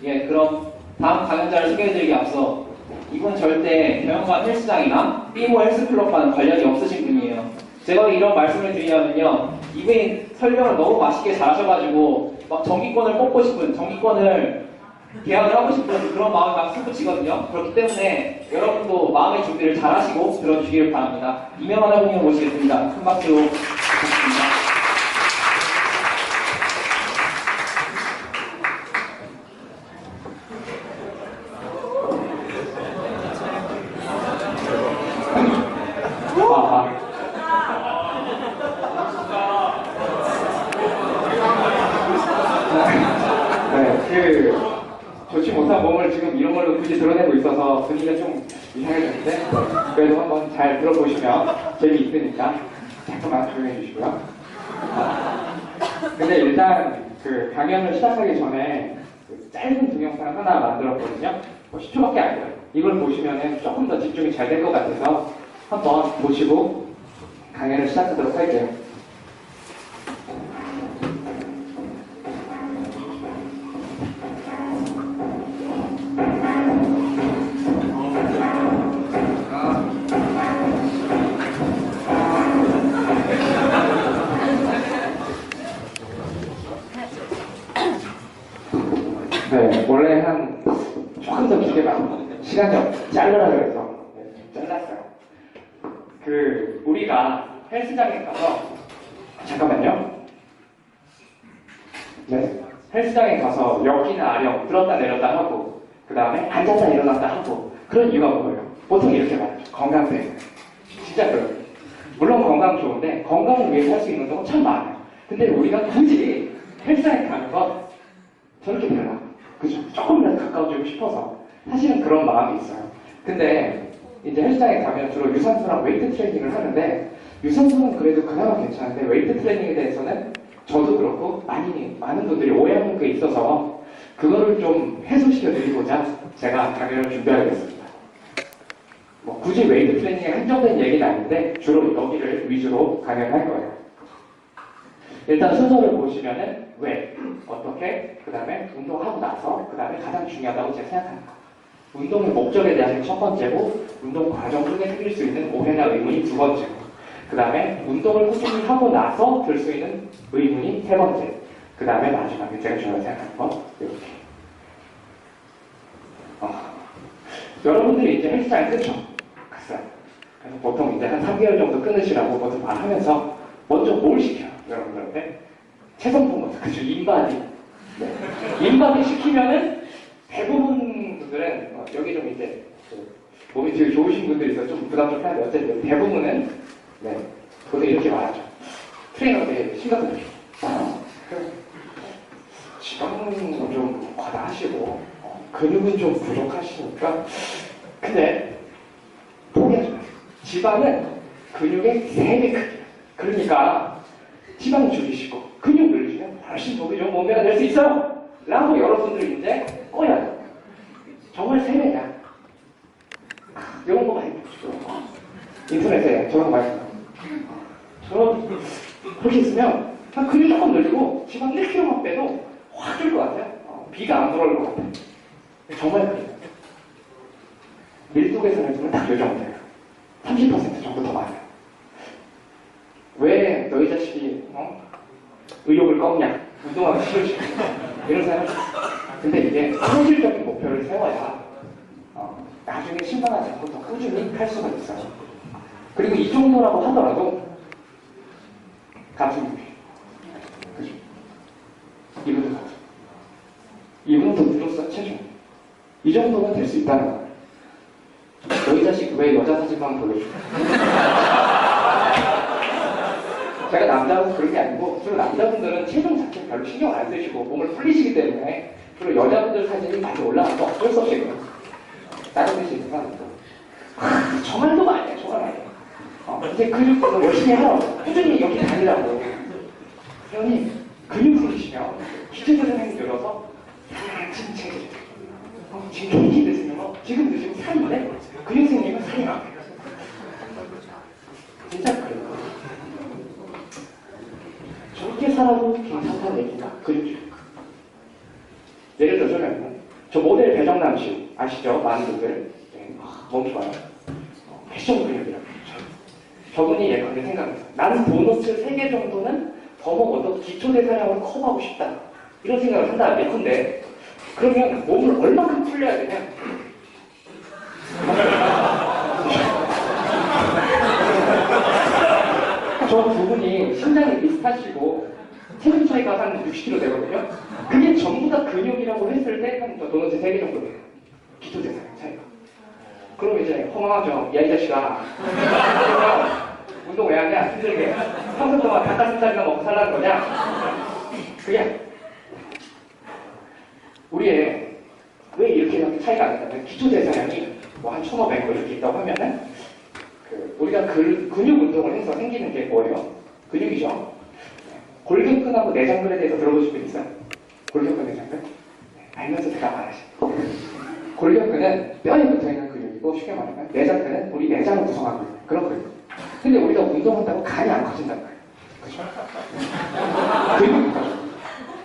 예, 그럼 다음 강연자를 소개해드리기 앞서 이분 절대 경영관 헬스장이나 삐모 헬스클럽과는 관련이 없으신 분이에요. 제가 이런 말씀을 드리냐면요, 이분이 설명을 너무 맛있게 잘하셔가지고 막 정기권을 뽑고 싶은, 정기권을 계약을 하고 싶은 그런 마음이 막 솟구치거든요. 그렇기 때문에 여러분도 마음의 준비를 잘 하시고 들어주시길 바랍니다. 이명환 회원님을 모시겠습니다. 큰 박수로 부탁드립니다. 좋지 못한 몸을 지금 이런 걸로 굳이 드러내고 있어서 분위기가 좀 이상해졌는데, 그래도 한번 잘 들어보시면 재미있으니까 잠깐만 조용해 주시고요. 근데 일단 그 강연을 시작하기 전에 짧은 동영상 하나 만들었거든요. 10초밖에 안 돼요. 이걸 보시면 조금 더 집중이 잘 될 것 같아서 한번 보시고 강연을 시작하도록 할게요. 네, 원래 한 조금 더 길게 나왔거든요. 시간이 자르라 그래서 잘랐어요. 우리가 헬스장에 가서 잠깐만요. 네, 헬스장에 가서 역이나 아령 들었다 내렸다 하고 그 다음에 앉았다 일어났다 하고 그런 이유가 뭐예요? 보통 이렇게 말하죠. 건강 때문에. 진짜 그래요. 물론 건강 좋은데 건강을 위해서 할 수 있는 운동은 참 많아요. 근데 우리가 굳이 헬스장에 가는 건 저렇게 별로 그죠? 조금이라도 가까워지고 싶어서 사실은 그런 마음이 있어요. 근데 이제 헬스장에 가면 주로 유산소랑 웨이트 트레이닝을 하는데 유산소는 그래도 그나마 괜찮은데 웨이트 트레이닝에 대해서는 저도 그렇고 많은 분들이 오해하는 게 있어서 그거를 좀 해소시켜 드리고자 제가 강연을 준비하겠습니다. 뭐 굳이 웨이트 트레이닝에 한정된 얘기는 아닌데 주로 여기를 위주로 강연을 할 거예요. 일단 순서를 보시면은 왜, 어떻게, 그 다음에 운동하고 나서, 그 다음에 가장 중요하다고 제가 생각합니다. 운동의 목적에 대한 게 첫 번째고, 운동 과정 속에 생길 수 있는 오해나 의문이 두 번째고, 그 다음에 운동을 꾸준히 하고 나서 들 수 있는 의문이 세 번째, 그 다음에 마지막에 제가 중요하게 생각하는 건 이렇게. 여러분들이 이제 헬스장에 끊죠? 갔어요. 그래서 보통 이제 한 3개월 정도 끊으시라고 보통 말하면서 먼저 뭘 시켜요? 여러분들한테? 체성분 그죠? 인바디. 네. 인바디 시키면은 대부분 분들은 여기 좀 이제 몸이 되게 좋으신 분들이 있어서 좀 부담 좀 해야 돼요. 어쨌든 대부분은 네. 보통 이렇게 말하죠. 트레이너한테 심각하게 지방은 좀 과다하시고 근육은 좀 부족하시니까 근데 포기하지 마세요. 지방은 근육의 3배 크기. 그러니까 지방 줄이시고 근육 늘리시면 훨씬 보기 좋은 몸매가 될 수 있어요. 라고 여러분들 이제 꺼야 돼요. 정말 3배냐. 이런 거 많이 보시죠. 인터넷에 저런 거 많이 봐요. 저런 그렇게 있으면 한 근육 조금 늘리고 지방 1kg만 빼도 확 줄 것 같아요. 비가 안 들어올 것 같아요. 정말 그래요. 밀도계산을 해보면 딱 요 정도예요. 30% 정도 더 많아요. 왜 너희 자식이 의욕을 꺾냐? 운동하기 싫으시고 이런 생각을 했어요. 근데 이게 현실적인 목표를 세워야 나중에 실망하지 않고 더 꾸준히 할 수가 있어요. 그리고 이 정도라고 하더라도 가슴이 그죠? 이분도 가슴 이분도 늘었어 체중 이 정도는 될 수 있다는 거예요. 너희 자식 왜 여자 사진만 보여줘? 제가 남자라서 그런 게 아니고 주로 남자분들은 체중 자체 별로 신경 안 쓰시고 몸을 풀리시기 때문에 주로 여자분들 사진이 많이 올라가서 어쩔 수 없이 그래요. 다른 데서 있지만 저 말도 많이 해. 정말 많이 해. 이제 근육도 열심히 하라고 꾸준히 이렇게 다니라고 회원님 근육 생기시면 기체적 생명이 늘어서 지금 지금 경기 드시는 거 지금 드시면 살인데 근육 생기면 살이 나. 진짜 그래요. 저렇게 살아도 괜찮다는 얘기가 근육질. 예를 들어서는 저 모델 배정남씨 아시죠? 많은 분들. 네, 너무 좋아요. 패션 근육이라고. 저분이 예컨대 생각했어요. 나는 보너스 3개 정도는 더 먹어도 기초대사량을 커버하고 싶다. 이런 생각을 한다. 예컨대. 그러면 몸을 얼마큼 풀려야 되냐? 저 두 분이 신장이 비슷하시고 체중 차이가 한 60kg 되거든요. 그게 전부 다 근육이라고 했을 때 한 도너츠 3개 정도 돼요. 기초대사량 차이가. 그럼 이제 허망하죠. 야, 이 자식아. 운동 왜 하냐? 힘들게. 평소 동안 닭가슴살이나 먹고 살라는 거냐? 그게 우리의 왜 이렇게 차이가 안 나냐면 기초대사량이 뭐 한 1500 이렇게 있다고 하면은 우리가 근육 운동을 해서 생기는 게 뭐예요? 근육이죠. 골격근하고 내장근에 대해서 들어보실 분 있어요? 골격근, 내장근? 알면서 대답 안 하시고. 골격근은 뼈에 붙어있는 근육이고 쉽게 말하면 내장근은 우리 내장을 구성하고 있는 그런 근육. 근데 우리가 운동한다고 간이 안 커진단 말이에요. 그죠? 근육이 커져.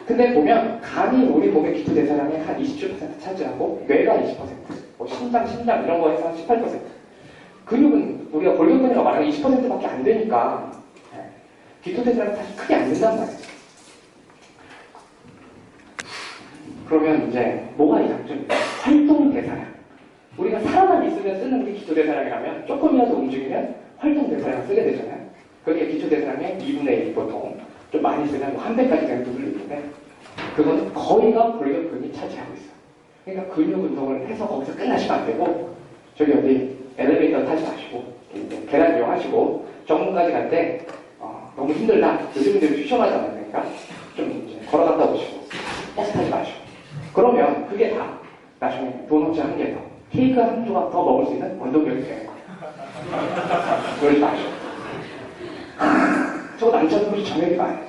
근데 보면 간이 우리 몸의 기초대사량의 한 27% 차지하고 뇌가 20%, 뭐 심장 이런 거에서 한 18%. 근육은 우리가 골격근이라고 말하면 20%밖에 안 되니까 기초대사량이 사실 크게 안 된단 말이에요. 그러면 이제 뭐가 이 장점이에요? 활동대사량. 우리가 살아만 있으면 쓰는 게 기초대사량이라면 조금이라도 움직이면 활동대사량을 쓰게 되잖아요. 그게 기초대사량의 2분의 1 보통 좀 많이 쓰면 뭐 한 배까지 되는 분들도 있는데 그건 거의가 골격근이 차지하고 있어요. 그러니까 근육 운동을 해서 거기서 끝나시면 안 되고 저기 어디 엘리베이터 타지 마시고 계단 이용하시고 정문까지 갈 때 너무 힘들다. 요즘들이 휴tion하지 않으니까 좀 이제 걸어갔다 오시고 버스 타지 마시고 그러면 그게 다 나중에 도넛 한 개 더 케이크 한 조각 더 먹을 수 있는 운동력이 되는 거예요. 그러지 마시고 저거 남자분들이 정액이 많아요.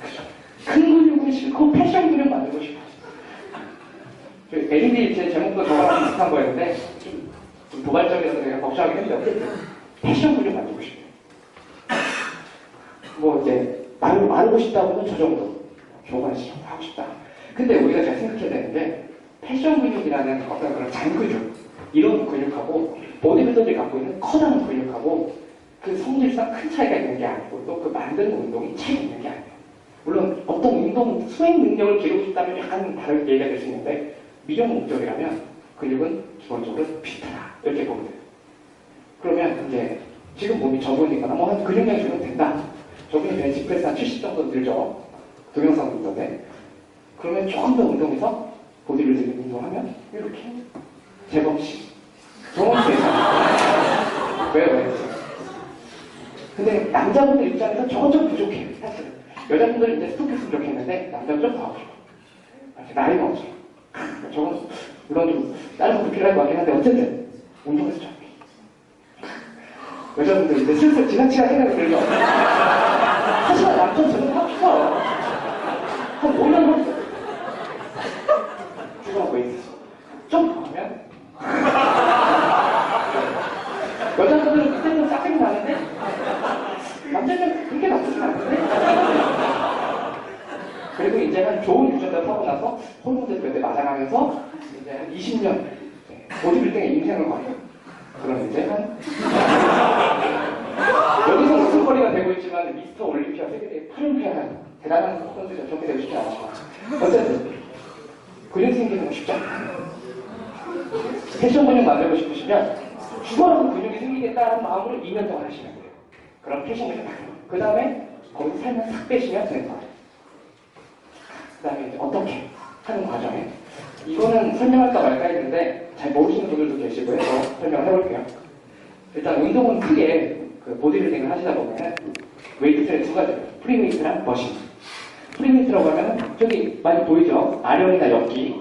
그죠? 큰 근육은 싫고 패션 근육 만들고 싶어. LED 제 제목도 저거랑 비슷한 거였는데 좀 도발적이어서 내가 걱정하긴 했는데 어쨌든 패션 근육 만들고 싶어요. 뭐 이제 마르고 싶다고는 저 정도 교관식 하고 싶다. 근데 우리가 잘 생각해야 되는 게 패션 근육이라는 어떤 그런 잔근육 이런 근육하고 보디빌더들이 갖고 있는 커다란 근육하고 그 성질상 큰 차이가 있는 게 아니고 또 그 만드는 운동이 차이 있는 게 아니에요. 물론 어떤 운동 수행 능력을 기르고 싶다면 약간 다르게 얘기가 될 수 있는데 미용 목적이라면 근육은 기본적으로 비슷하다 이렇게 보면 돼요. 그러면 이제 지금 몸이 저분이거나 뭐 한 근육량 주면 된다. 저분이 벤치프레스 한 70 정도 늘죠. 동영상 운동인데 그러면 조금 더 운동해서 보디빌딩 운동하면 이렇게 제법씩 좋은 대상 왜? 근데 남자분들 입장에서 저건 좀 부족해요. 사실은 여자분들은 이제 스토크했으면 좋겠는데 남자는 좀 더 하고 싶어. 나이가 없어. 저건 물론 좀 다른 것도 필요할 것 같긴 한데 어쨌든 운동해서 좀 여자분들 이제 슬슬 지나치게 생각이 들죠. 하지만 남자는 저는 하고 싶어요. 한 5년 하고 있어요. 죽어갖고 있어. 좀 더 하면 여자분들은 그때는 싹생이 나는데 남자는 그렇게 나쁘진 않은데 그리고 이제 한 좋은 유전자 타고 나서 호르몬 테스트 맞아가면서 이제 한 20년 보디빌딩의 인생을 걸어요. 그럼 이제 한 여기서 웃음거리가 되고 있지만 미스터 올림피아 세계대회 8연패한 대단한 선수죠. 저렇게 되고 싶지 않지만 어쨌든 근육 생기는 건 쉽지 않아요. 패션 근육 만들고 싶으시면 죽어라도 근육이 생기겠다는 마음으로 2년 동안 하시면 돼요. 그럼 패션 근육 그 다음에 거기서 살면 싹 빼시면 되는 거예요. 그 다음에 이제 어떻게 하는 과정에 이거는 설명할까 말까 했는데 잘 모르시는 분들도 계시고 해서 설명을 해볼게요. 일단 운동은 크게 그 보디빌딩을 하시다 보면 웨이트 트레이 두 가지예요. 프리웨이트랑 머신. 프리웨이트라고 하면 저기 많이 보이죠? 아령이나 엽기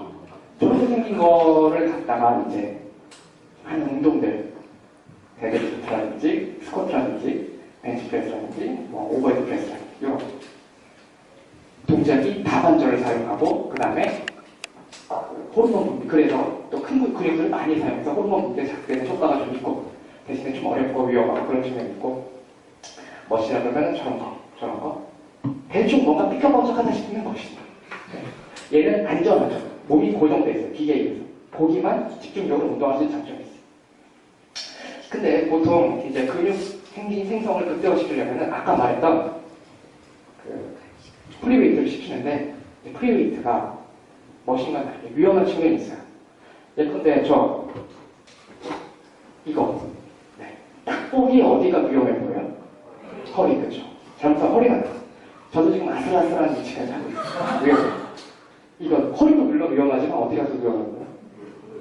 저렇게 생긴 거를 갖다가 이제 하는 운동들 데드리프트라든지 스쿼트라든지 벤치프레스라든지 뭐 오버헤드 프레스라든지 이런 동작이 다관절을 사용하고 그 다음에 호르몬 분비 그래서 또 큰 근육들을 많이 사용해서 호르몬 분비에 작되는 효과가 좀 있고 대신에 좀 어렵고 위험하고 그런 측면이 있고 멋이라 그러면 저런 거 대충 뭔가 삐까번쩍하다 싶으면 멋있다. 얘는 안전하죠. 몸이 고정돼 있어요. 기계에 의해서. 보기만 집중적으로 운동할 수 있는 장점이 있어요. 근데 보통 이제 근육 생성을 극대화시키려면은 아까 말했던 그 프리웨이트를 시키는데 프리웨이트가 머신과 다르게 위험한 측면이 있어요. 예컨대 이거 딱 보기 어디가 위험해 보여요? 허리, 그죠? 잘못하면 허리가 나요. 저도 지금 아슬아슬한 위치까지 하고 있어요. 위험해요. 이거 허리도 물론 위험하지만 어디 가서 위험하고요?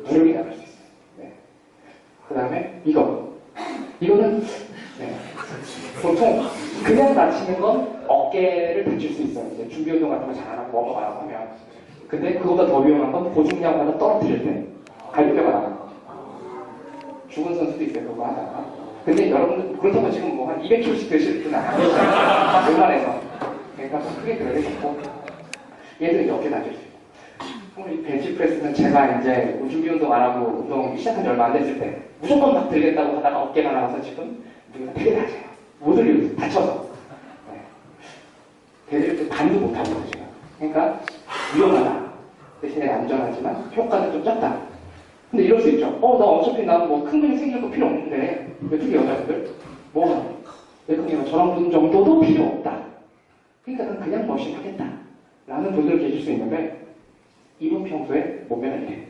무릎이 나갈 수 있어요. 네. 그 다음에 이거는 보통 그냥 다치는 건 어깨를 다칠 수 있어요. 이제 준비 운동 같은 거 잘 안 하고 먹어가라고 하면. 근데 그거보다 더 위험한 건 고중량 하나 떨어뜨릴 때 갈비뼈가 나가는 거죠. 죽은 선수도 있어요. 그거 하다가. 근데 여러분들 그렇다고 지금 뭐 한 200kg씩 드실 분은 아니잖아요. 웬만해서. 그러니까 좀 크게 들어야 되겠고 얘들은 어깨 다칠 수 있고. 우리 벤치프레스는 제가 이제 준비 운동 안 하고 운동 시작한 지 얼마 안 됐을 때 무조건 막 들겠다고 하다가 어깨가 나가서 지금 우리가 되게 다쳐요. 못 올리고 다쳐서. 대들 때 반도 못하고 지금. 그러니까 위험하다. 대신에 안전하지만 효과는 좀 적다. 근데 이럴 수 있죠. 나 어차피 나는 뭐 큰 근육 생길 거 필요 없는데 왜 특히 여자분들 뭐 하냐? 예컨대 저런 분 정도도 필요 없다. 그러니까 난 그냥 머신 하겠다. 라는 분들 계실 수 있는데 이분 평소에 몸매는 이래.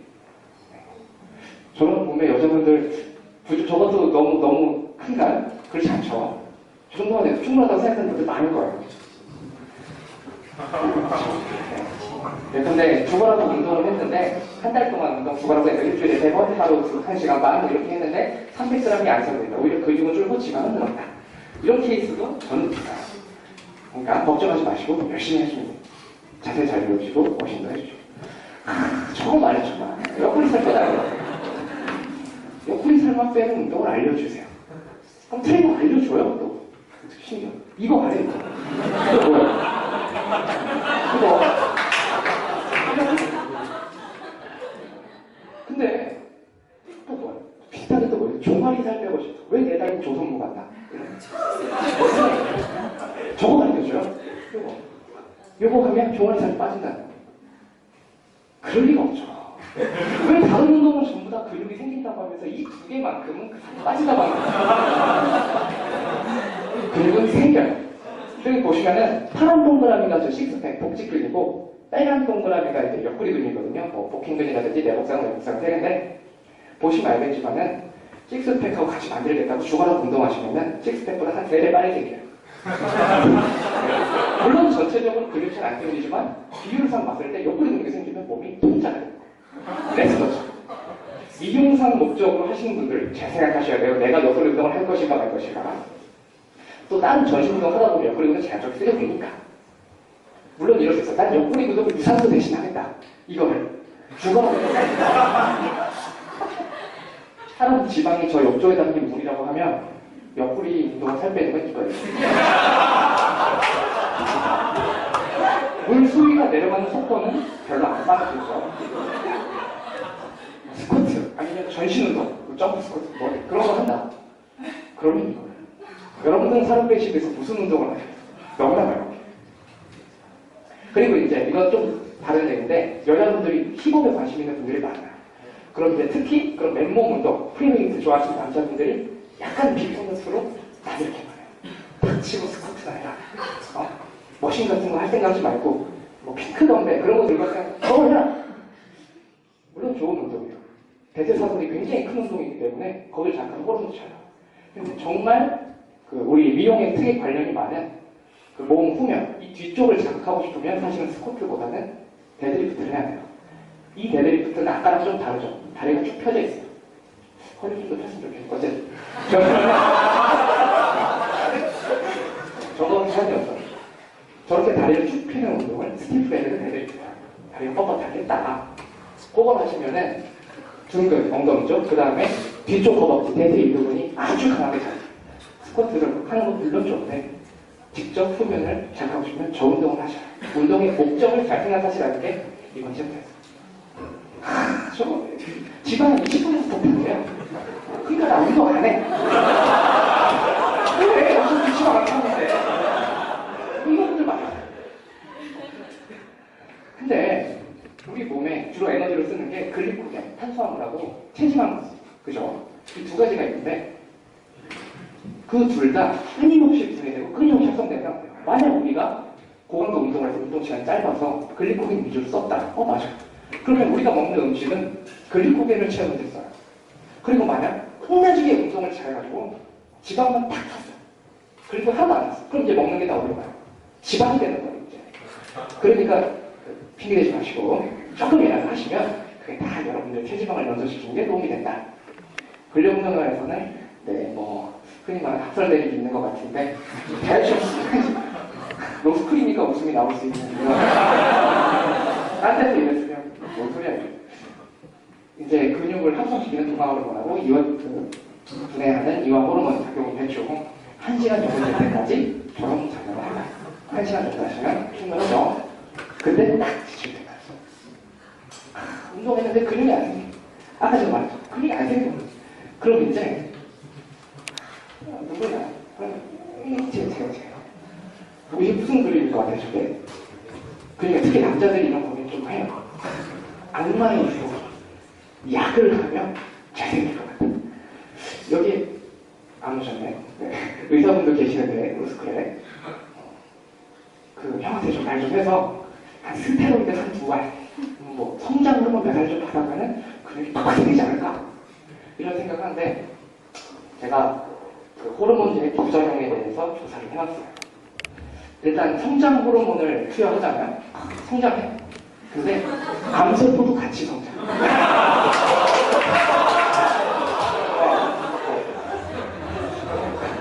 저런 몸매 여자분들 저것도 너무 큰가? 그렇지 않죠. 저 정도만 돼도 충분하다고 생각하는 분들 많을 거예요. 근데 죽어라고 운동을 했는데 한 달 동안 운동 죽어라고 해서 일주일에 3번 하루 1시간 반 이렇게 했는데 300g이 안 써진다. 오히려 근육은 줄고 지방은 늘었다. 이런 케이스도 저는 있어요. 그러니까 걱정하지 마시고 열심히 하시면 돼요. 자세 잘 배우시고 머신도 해주시고. 저거 말해 정말 옆구리 살 빼라요. 옆구리 살만 빼는 운동을 알려주세요. 그럼 트레이너 알려줘요. 또 신기해. 이거 말해. 이거 뭐야? 이거. 근데 또 뭐야? 비슷하게 또 뭐예요? 종아리 살 빼고 싶어. 왜 내 다리 조선모 같나? 저거 알려줘요? 요거 하면 종아리 살이 빠진다는 거. 그럴 리가 없죠. 왜 다른 운동은 전부 다 근육이 생긴다고 하면서 이 두 개만큼은 그 살이 빠진다고 합니다. 근육은 생겨요. 여기 보시면은 파란 동그라미가 저 식스팩 복직근이고 빨간 동그라미가 이제 옆구리 근이거든요. 뭐 복행근이라든지 내복상 세는데 보시면 알겠지만은 식스팩하고 같이 만들겠다고 주가락 운동하시면은 식스팩보다 한 3배 빨리 생겨요. 물론 전체적으로 근육이 잘 안 생기지만 비율상 봤을 때 옆구리 근육이 생기면 몸이 통짜가 돼요. 레슬러죠. 이용상 목적으로 하시는 분들 잘 생각하셔야 돼요. 내가 옆구리 운동을 할 것인가 말 것인가. 또 다른 전신 운동 하다 보면 옆구리 근육 자연스럽게 쓰게 되니까. 물론 이럴 수 있어. 난 옆구리 근육을 유산소 대신 하겠다. 이거를 주거라고 해서 사람 지방이 저 옆쪽에 담긴 물이라고 하면 옆구리 운동을 살 빼는 건 이거예요. 물 수위가 내려가는 속도는 별로 안 빠르겠죠. 스쿼트 아니면 전신 운동, 점프 스쿼트 뭐 그런 거 한다. 그러면 이거예요. 여러분들은 살을 빼시기 위해서 무슨 운동을 하세요? 너무나 많아요. 그리고 이제 이건 좀 다른 얘기인데 여자분들이 힙업에 관심 있는 분들이 많아요. 그럼 이제 특히 그런 맨몸 운동, 프리웨이트 좋아하시는 남자분들이 약간 비포먼스로 나 이렇게 말해요. 닥치고 스쿼트나 해라. 머신 같은 거 할 생각하지 말고 뭐 핑크 덤벨 그런 거 들고 그냥 해라. 물론 좋은 운동이에요. 대퇴사선이 굉장히 큰 운동이기 때문에 거기를 잠깐 호르몬 쳐요. 근데 정말 우리 미용의 특이 관련이 많은 그 몸 후면, 이 뒤쪽을 자극하고 싶으면 사실은 스쿼트보다는 데드리프트를 해야 돼요. 이 데드리프트는 아까랑 좀 다르죠. 다리가 쭉 펴져 있어요. 허리 좀 더 폈으면 좋겠고 어쨌든 저거는 잘 되었어요. 저렇게 다리를 쭉 펴는 운동을 스티프 밴드 데드리프트 다리가 뻣뻣하게 했다. 그걸 하시면은 등근, 엉덩이 쪽, 그 다음에 뒤쪽 허벅지, 대퇴 이 부분이 아주 강하게 잡혀요. 스쿼트를 하는 건 물론 좋은데 직접 후면을 자극하고 싶으면 저 운동을 하셔요. 운동의 목적을 잘 생각하시라는 게 이번 시험에서. 저거 지방 20% 더 필요해요. 그러니까 나 운동 안 해. 왜? 어차피 지방 안 타는데. 이런 분들 많아요. 근데 우리 몸에 주로 호르몬하고 체지방, 그죠? 이 두 가지가 있는데 그 둘 다 끊임없이 분해되고 끊임없이 합성되는 상태예요. 만약 우리가 고강도 운동을 해서 운동 시간이 짧아서 글리코겐 위주로 썼다. 맞아. 그러면 우리가 먹는 음식은 글리코겐을 채우는 데 써요. 그리고 만약 끝내주게 운동을 잘해가지고 지방만 탁 탔어. 그리고 하나도 안 했어. 그럼 이제 먹는 게 다 어디로 가요? 지방이 되는 거예요, 이제. 그러니까 핑계대지 마시고 조금이라도 하시면 그게 다 여러분들 체지방을 연소시키는 게 도움이 된다. 근력운동원에서는 흔히 말하는 학설대립이 있는 것 같은데 대충 로스쿨이니까 웃음이 나올 수 있는 딴 데서 이랬으면 뭔 소리야 이게. 이제 근육을 합성시키는 도파 호르몬하고 분해하는 이와 호르몬 작용이 대충 1시간 정도 될 때까지 저런 작용을 한다. 1시간 정도 하시면 충분하죠. 근데 딱 지칠 때까지. 운동했는데 근육이 안 생겨. 아까 제가 말했죠. 근육이 안 생겨. 그럼 이제 누구냐? 제가. 이게 무슨 그림일 것 같아요, 저게? 그러니까 특히 남자들이 이런 고민 좀 해요. 악마의 유혹. 약을 하면 잘생길 것 같아요. 여기 안 오셨네. 네. 의사분도 계시는데, 로스쿨에. 그 형한테 좀 말 좀 해서 한 스테로이드 한 2알, 성장 호르몬 몇 알 좀 받아가면 근육이 팍 생기지 않을까? 이런 생각하는데 제가 그 호르몬의 부작용에 대해서 조사를 해봤어요. 일단 성장 호르몬을 투여하자면 성장해. 근데 암세포도 같이 성장.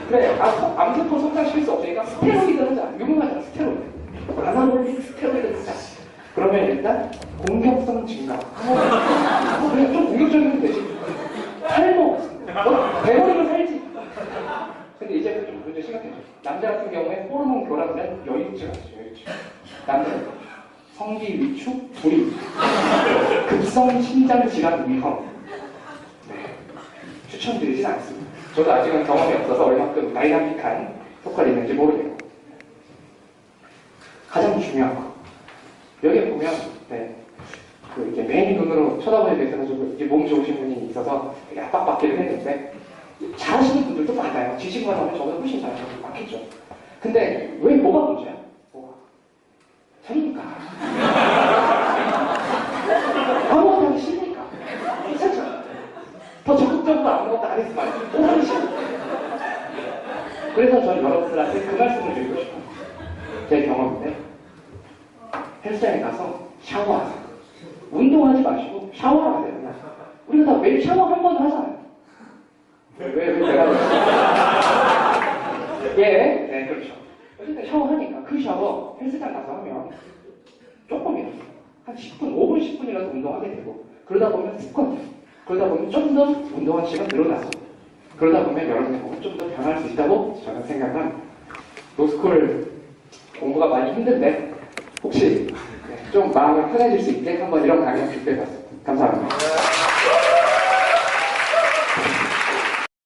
그래, 암세포 성장시킬 수 없으니까 스테로이드 하자. 유명하잖아, 스테로이드. 아나볼릭 스테로이드 하자. 그러면 일단 공격성 증가. 그냥 좀 공격적이면 되지. 살모. 대머리로 살지. 근데 이제 좀 문제 심각해져. 남자 같은 경우에 호르몬 교란된 여유증 아시죠? 여유증. 남자 성기 위축, 불임, 급성 심장 질환 위험. 네. 추천드리진 않습니다. 저도 아직은 경험이 없어서 얼마큼 다이나믹한 효과가 있는지 모르겠고. 가장 중요한 거. 여기 보면 이제 매일 눈으로 쳐다보게 돼서 이제 몸 좋으신 분이 있어서 되게 압박받기를 했는데 잘하시는 분들도 많아요. 지식만 하면 저보다 훨씬 잘하시는 분들 많겠죠. 근데 왜 뭐가 문제야? 뭐가? 잘이니까. 아무것도 하기 싫으니까. 괜찮잖아. 더 적극적으로 아무것도 안 했으면 뭐 하기 싫어. 그래서 저는 여러분들한테 그 말씀을 드리고 싶어요. 제 경험인데 헬스장에 가서 샤워하세요. 운동하지 마시고 샤워하세요. 우리가 다 매일 샤워 한 번 하잖아요. 왜 내가 네, 그렇죠. 어쨌든 샤워하니까 그 샤워 헬스장 가서 하면 조금이라도 한 10분, 5분, 10분이라도 운동하게 되고 그러다 보면 습관, 그러다 보면 좀 더 운동한 시간 늘어나서 그러다 보면 여러분의 몸은 좀 더 변할 수 있다고 저는 생각합니다. 로스쿨 공부가 많이 힘든데 혹시 좀 마음을 편해질 수 있게 한번 이런 강연 준비해봤습니다. 감사합니다.